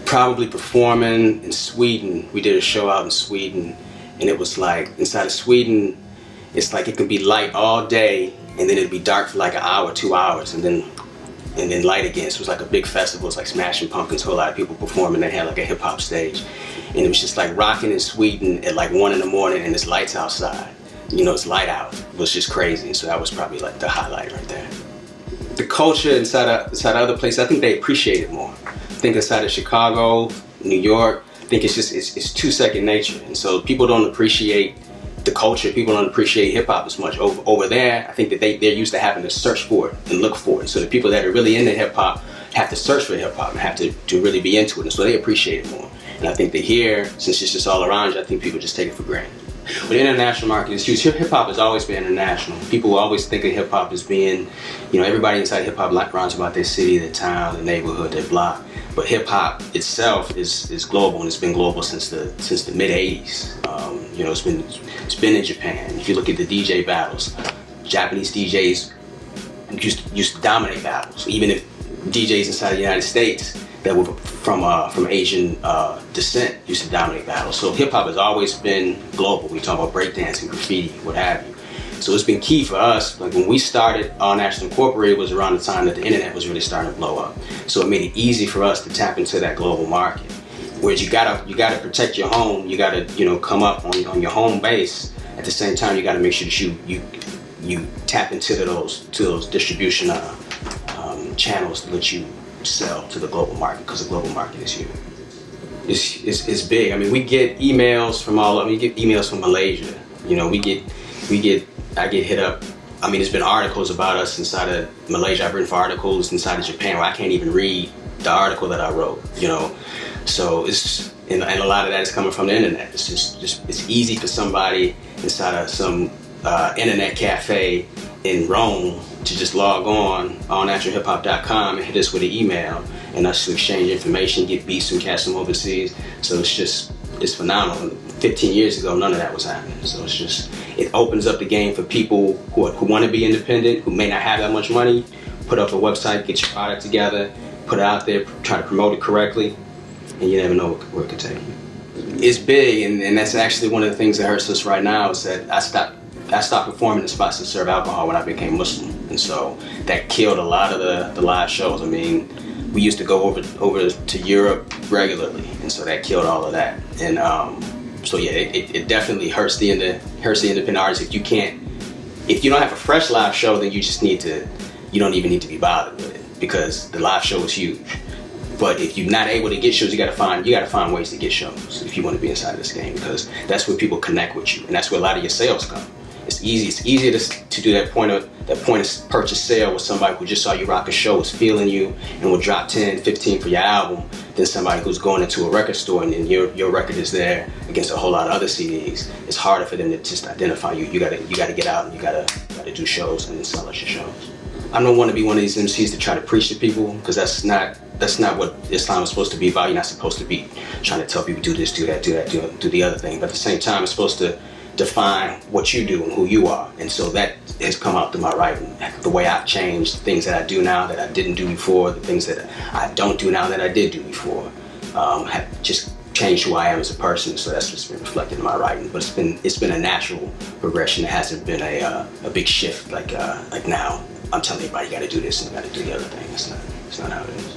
probably performing in Sweden. We did a show out in Sweden, and it was like, inside of Sweden, it's like it could be light all day, and then it'd be dark for like an hour, 2 hours, and then light again. So it was like a big festival. It was like Smashing Pumpkins, a whole lot of people performing. They had like a hip hop stage, and it was just like rocking in Sweden at like 1 in the morning, and it's lights outside. You know, it's light out. It was just crazy. So that was probably like the highlight right there. The culture inside other places, I think they appreciate it more. I think inside of Chicago, New York, I think it's just, it's too second nature. And so people don't appreciate the culture. People don't appreciate hip hop as much. Over there, I think that they're used to having to search for it and look for it. So the people that are really into hip hop have to search for hip hop and have to really be into it. And so they appreciate it more. And I think that here, since it's just all around you, I think people just take it for granted. But the international market is huge. Hip hop has always been international. People always think of hip hop as being, you know, everybody inside hip hop rhymes about their city, their town, their neighborhood, their block. But hip hop itself is global, and it's been global since the mid '80s. You know, it's been in Japan. If you look at the DJ battles, Japanese DJs used to dominate battles. Even if DJs inside the United States that were from Asian descent used to dominate battles. So hip hop has always been global. We talk about breakdancing, graffiti, what have you. So it's been key for us. Like when we started All National Incorporated was around the time that the internet was really starting to blow up. So it made it easy for us to tap into that global market. Whereas you gotta protect your home. You gotta, you know, come up on your home base. At the same time, you gotta make sure that you tap into those distribution channels to let you sell to the global market, because the global market is huge. It's big. I mean, we get emails from we get emails from Malaysia. You know, I get hit up. I mean, there's been articles about us inside of Malaysia. I've written for articles inside of Japan where I can't even read the article that I wrote, you know. So and a lot of that is coming from the internet. It's just it's easy for somebody inside of some internet cafe in Rome to just log on allnaturalhiphop.com and hit us with an email, and us to exchange information, get beats from cats from overseas. So it's phenomenal. 15 years ago, none of that was happening. So it opens up the game for people who want to be independent, who may not have that much money. Put up a website, get your product together, put it out there, try to promote it correctly, and you never know where it could take you. It's big, and that's actually one of the things that hurts us right now, is that I stopped performing in spots that serve alcohol when I became Muslim, and so that killed a lot of the live shows. I mean, we used to go over to Europe regularly, and so that killed all of that. And so yeah, it definitely hurts the independent artist. If you don't have a fresh live show, then you don't even need to be bothered with it, because the live show is huge. But if you're not able to get shows, you gotta find ways to get shows if you want to be inside of this game, because that's where people connect with you, and that's where a lot of your sales come. It's easier to do that point of purchase sale with somebody who just saw you rock a show, is feeling you, and will drop 10, 15 for your album, than somebody who's going into a record store and then your record is there against a whole lot of other CDs. It's harder for them to just identify you. You gotta get out and you gotta do shows and sell us your shows. I don't want to be one of these MCs to try to preach to people, because that's not what Islam is supposed to be about. You're not supposed to be trying to tell people do this, do that, do the other thing. But at the same time, it's supposed to define what you do and who you are. And so that has come out through my writing. The way I've changed, the things that I do now that I didn't do before, the things that I don't do now that I did do before, have just changed who I am as a person. So that's just been reflected in my writing. But it's been a natural progression. It hasn't been a big shift like now I'm telling everybody you gotta do this and you gotta do the other thing. It's not how it is.